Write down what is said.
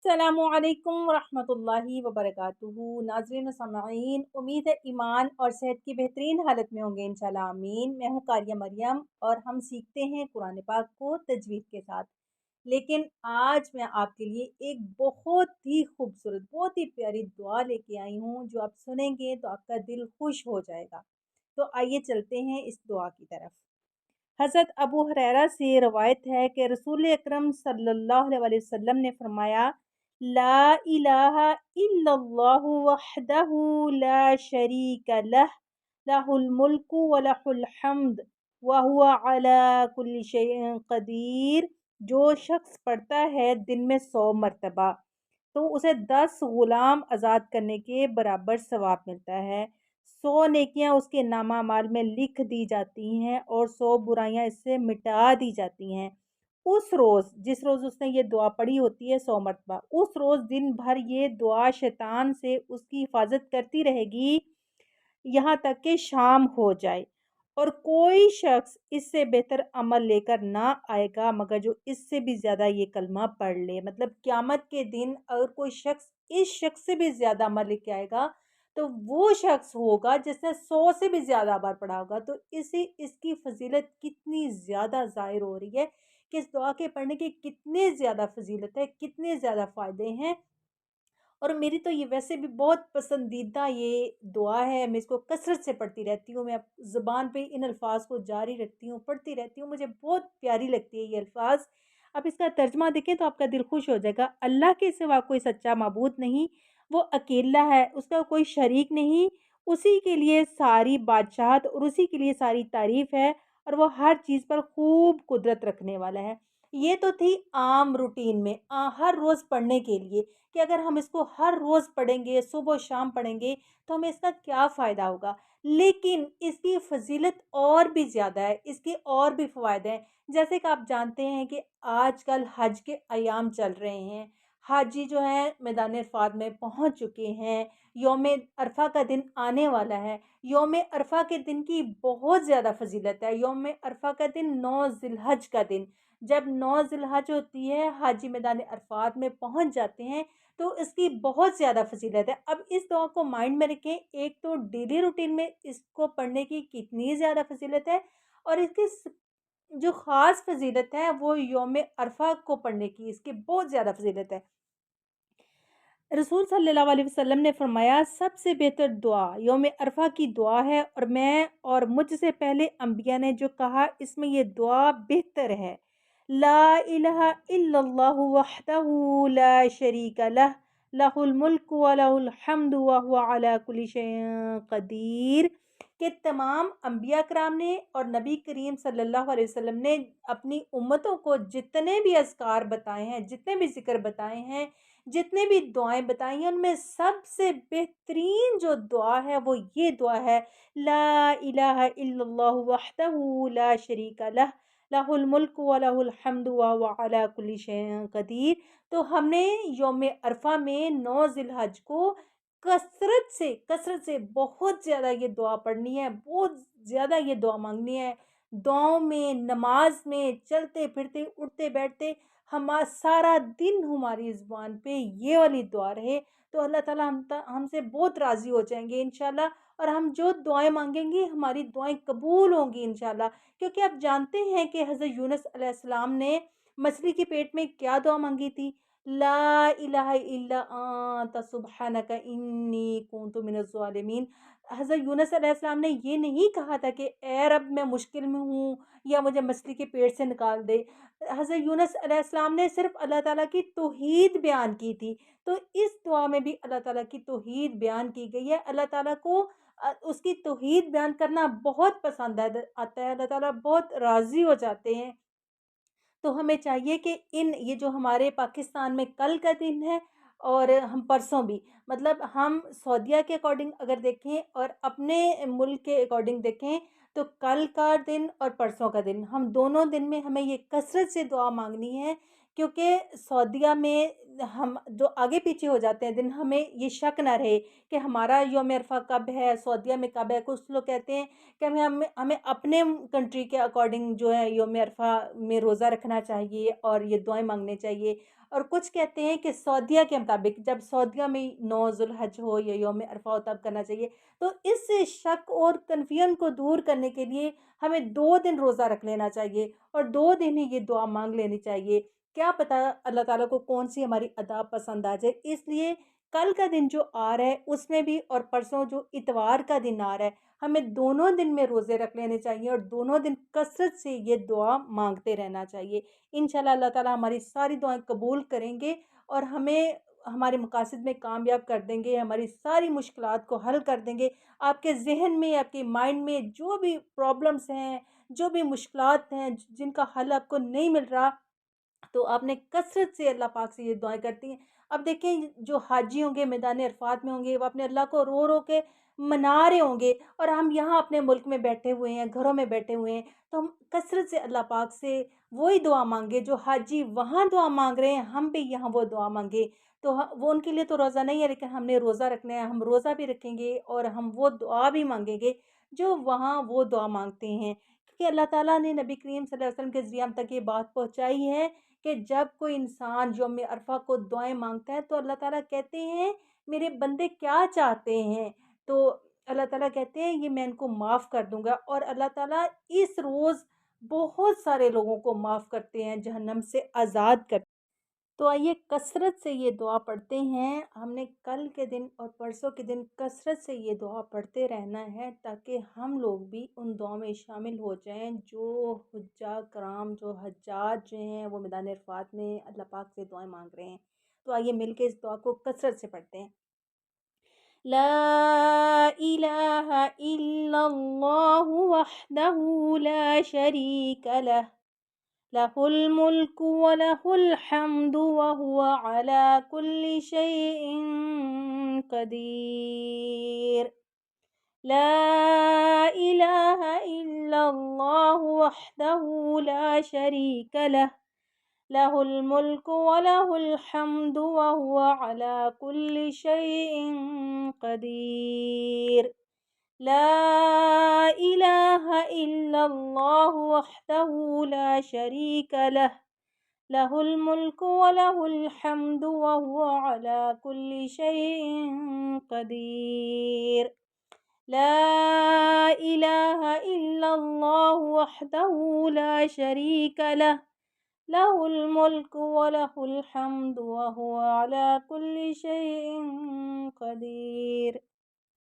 अस्सलामुअलैकुम वरहमतुल्लाहि वबरकातुहू। नाज़रीन व सामईन, उम्मीद है ईमान और सेहत की बेहतरीन हालत में होंगे इंशाल्लाह आमीन। मैं हूँ कारिया मरियम और हम सीखते हैं कुरान पाक को तजवीद के साथ। लेकिन आज मैं आपके लिए एक बहुत ही खूबसूरत, बहुत ही प्यारी दुआ लेके आई हूँ, जो आप सुनेंगे तो आपका दिल खुश हो जाएगा। तो आइए चलते हैं इस दुआ की तरफ। हज़रत अबू हुरैरा से रवायत है कि रसूल अकरम सल्लल्लाहु अलैहि वसल्लम ने फरमाया, ला इलाहा इल्लल्लाहु वहदहु ला शरीका लह, लहुल मुल्कु व लहुल हम्द व हुवा अला कुल्ली शैइन कदीर। जो शख्स पढ़ता है दिन में 100 मरतबा, तो उसे 10 गुलाम आज़ाद करने के बराबर सवाब मिलता है। 100 नेकियां उसके नामा माल में लिख दी जाती हैं और 100 बुराइयां इससे मिटा दी जाती हैं। उस रोज़, जिस रोज़ उसने ये दुआ पढ़ी होती है 100 मरतबा, उस रोज़ दिन भर ये दुआ शैतान से उसकी हिफाजत करती रहेगी, यहाँ तक कि शाम हो जाए। और कोई शख्स इससे बेहतर अमल लेकर ना आएगा मगर जो इससे भी ज़्यादा ये कलमा पढ़ ले। मतलब क़यामत के दिन अगर कोई शख्स इस शख्स से भी ज़्यादा अमल लेके आएगा, तो वो शख्स होगा जिसने 100 से भी ज़्यादा बार पढ़ा होगा। तो इसी इसकी फ़ज़ीलत कितनी ज़्यादा ज़ाहिर हो रही है कि इस दुआ के पढ़ने की कितनी ज़्यादा फ़ज़ीलत है, कितने ज़्यादा फ़ायदे हैं। और मेरी तो ये वैसे भी बहुत पसंदीदा ये दुआ है, मैं इसको कसरत से पढ़ती रहती हूँ। मैं ज़ुबान पे इन अल्फ़ाज़ को जारी रखती हूँ, पढ़ती रहती हूँ, मुझे बहुत प्यारी लगती है ये अल्फ़ाज़। आप इसका तर्जुमा देखें तो आपका दिल खुश हो जाएगा। अल्लाह के सिवा कोई सच्चा माबूद नहीं, वो अकेला है, उसका कोई शरीक नहीं, उसी के लिए सारी बादशाहत और उसी के लिए सारी तारीफ़ है और वो हर चीज़ पर खूब कुदरत रखने वाला है। ये तो थी आम रूटीन में हर रोज़ पढ़ने के लिए, कि अगर हम इसको हर रोज़ पढ़ेंगे, सुबह शाम पढ़ेंगे, तो हमें इसका क्या फ़ायदा होगा। लेकिन इसकी फ़ज़ीलत और भी ज़्यादा है, इसके और भी फ़वाइद हैं। जैसे कि आप जानते हैं कि आजकल हज के अयाम चल रहे हैं। हाजी जो हैं मैदान अरफ़ात में पहुँच चुके हैं। यौम अरफ़ा का दिन आने वाला है। यौम अरफ़ा के दिन की बहुत ज़्यादा फ़ज़ीलत है। यौम अरफ़ा का दिन 9 ज़िलहज का दिन, जब 9 ज़िलहज होती है, हाजी मैदान अरफ़ात में पहुँच जाते हैं, तो इसकी बहुत ज़्यादा फ़ज़ीलत है। अब इस दुआ को माइंड में रखें, एक तो डेली रूटीन में इसको पढ़ने की कितनी ज़्यादा फ़ज़ीलत है, और इसकी जो ख़ास फ़ज़ीलत है वो यौम अरफ़ा को पढ़ने की इसकी बहुत ज़्यादा फ़ज़ीलत है। रसूल सल्लल्लाहु अलैहि वसल्लम ने फरमाया, सबसे बेहतर दुआ यौम अरफ़ा की दुआ है, और मैं और मुझसे पहले अंबिया ने जो कहा, इसमें ये दुआ बेहतर है। ला इलाहा इल्लल्लाहु वहदहु ला शरीका लह, लहुल मुल्कु व लहुल हम्दु व हुवा अला कुल्ली शैइन कदीर। के तमाम अंबिया कराम ने और नबी करीम सल्लल्लाहु अलैहि वसल्लम ने अपनी उम्मतों को जितने भी अज़कार बताए हैं, जितने भी ज़िक्र बताए हैं, जितने भी दुआएँ बताई हैं, उनमें सबसे बेहतरीन जो दुआ है वो ये दुआ है, ला इलाहा इल्लल्लाहु वहदहु ला शरीका लह, लहुल मुल्कु व लहुल हम्दु व हुवा अला कुल्ली शैइन कदीर। तो हमने यौम अरफ़ा में 9 ज़िलहज को कसरत से बहुत ज़्यादा ये दुआ पढ़नी है, बहुत ज़्यादा ये दुआ माँगनी है। दुआओं में, नमाज़ में, चलते-फिरते, उठते-बैठते सारा दिन हमारी ज़ुबान पे ये वाली दुआ रहे, तो अल्लाह ताला हमसे बहुत राज़ी हो जाएँगे इंशाल्लाह, और हम जो दुआएँ माँगेंगे हमारी दुआएँ कबूल होंगी इंशाल्लाह। क्योंकि आप जानते हैं कि हज़रत यूनुस अलैहिस्सलाम ने मछली के पेट में क्या दुआ माँगी थी? ला इलाहा इल्ला अंत सुब्हानका इन्नी कुन्तु मिनज़ ज़ालिमीन। हज़रत यूनुस अलैहिस्सलाम ने ये नहीं कहा था कि ए रब मैं मुश्किल में हूँ या मुझे मछली के पेट से निकाल दे। हज़रत यूनुस अलैहिस्सलाम ने सिर्फ़ अल्लाह ताला की तौहीद बयान की थी। तो इस दुआ में भी अल्लाह ताला की तौहीद बयान की गई है। अल्लाह ताला को उसकी तौहीद बयान करना बहुत पसंद आता है। अल्लाह ताला बहुत राज़ी हो जाते हैं। तो हमें चाहिए कि इन ये जो हमारे पाकिस्तान में कल का दिन है और हम परसों भी, मतलब हम सऊदीया के अकॉर्डिंग अगर देखें और अपने मुल्क के अकॉर्डिंग देखें, तो कल का दिन और परसों का दिन, हम दोनों दिन में हमें ये कसरत से दुआ मांगनी है। کیونکہ سعودیہ میں ہم جو آگے پیچھے ہو جاتے ہیں دن، ہمیں یہ شک نہ رہے کہ ہمارا یوم عرفہ کب ہے، سعودیہ میں کب ہے۔ کچھ لوگ کہتے ہیں کہ ہمیں اپنے کنٹری کے اکارڈنگ جو ہے یوم عرفہ میں روزہ رکھنا چاہیے اور یہ دعائیں مانگنے چاہیے، اور کچھ کہتے ہیں کہ سعودیہ کے مطابق جب سعودیہ میں 9 ذوالحج ہو یا یوم عرفہ ہو تب کرنا چاہیے۔ تو اس شک اور کنفیوژن کو دور کرنے کے لیے ہمیں 2 دن روزہ رکھ لینا چاہیے اور 2 دن ہی یہ دعا مانگ لینی چاہیے۔ کیا پتہ اللہ تعالیٰ کو کون سی ہماری ادا پسند آ جائے۔ اس لیے کل کا دن جو آ رہا ہے اس میں بھی، اور پرسوں جو اتوار کا دن آ رہا ہے، ہمیں دونوں دن میں روزے رکھ لینے چاہیے اور دونوں دن کثرت سے یہ دعا مانگتے رہنا چاہیے۔ انشاءاللہ اللہ تعالیٰ ہماری ساری دعائیں قبول کریں گے اور ہمیں ہمارے مقاصد میں کامیاب کر دیں گے، ہماری ساری مشکلات کو حل کر دیں گے۔ آپ کے ذہن میں، آپ کے مائنڈ میں جو بھی پرابلمس ہیں، جو بھی مشکلات ہیں جن کا حل آپ کو نہیں مل رہا، تو آپ نے کثرت سے اللہ پاک سے یہ دعائیں کرتی ہیں۔ اب دیکھیں جو حاجی ہوں گے میدان عرفات میں ہوں گے، وہ اپنے اللہ کو رو رو کے منا رہے ہوں گے، اور ہم یہاں اپنے ملک میں بیٹھے ہوئے ہیں، گھروں میں بیٹھے ہوئے ہیں، تو ہم کثرت سے اللہ پاک سے وہی دعا مانگے جو حاجی وہاں دعا مانگ رہے ہیں، ہم بھی یہاں وہ دعا مانگے۔ تو وہ ان کے لیے تو روزہ نہیں ہے، لیکن ہم نے روزہ رکھنا ہے، ہم روزہ بھی رکھیں گے اور ہم وہ دعا بھی مانگیں گے جو وہاں وہ دعا مانگتے ہیں، کیونکہ اللہ تعالیٰ نے نبی کریم صلی اللہ علیہ وسلم کے ذریعے ہم تک یہ بات پہنچائی ہے کہ جب کوئی انسان یوم عرفہ کو دعائیں مانگتا ہے تو اللہ تعالیٰ کہتے ہیں میرے بندے کیا چاہتے ہیں، تو اللہ تعالیٰ کہتے ہیں یہ میں ان کو معاف کر دوں گا، اور اللہ تعالیٰ اس روز بہت سارے لوگوں کو معاف کرتے ہیں، جہنم سے آزاد کرتے ہیں۔ تو آئیے کثرت سے یہ دعا پڑھتے ہیں، ہم نے کل کے دن اور پرسوں کے دن کثرت سے یہ دعا پڑھتے رہنا ہے تاکہ ہم لوگ بھی ان دعاؤں میں شامل ہو جائیں جو حجاج کرام، جو حجاج ہیں وہ میدان عرفات میں اللہ پاک سے دعائیں مانگ رہے ہیں۔ تو آئیے مل کے اس دعا کو کثرت سے پڑھتے ہیں۔ لا الہ الا اللہ وحدہ لا شریک لہ، لہ الملک ولہ الحمد وہو علی کل شیء قدیر۔ لا الہ الا اللہ وحدہ لا شریک لہ، لہ الملک ولہ الحمد وہو علی کل شیء قدیر۔ لا الہ الا اللہ وحدہ لا شریک لہ، لہ الملک ولہ الحمد وہو علی کل شیء قدیر۔ لا الہ الا اللہ وحدہ لا شریک لہ، لہ الملک ولہ الحمد وہو علی کل شیء قدیر۔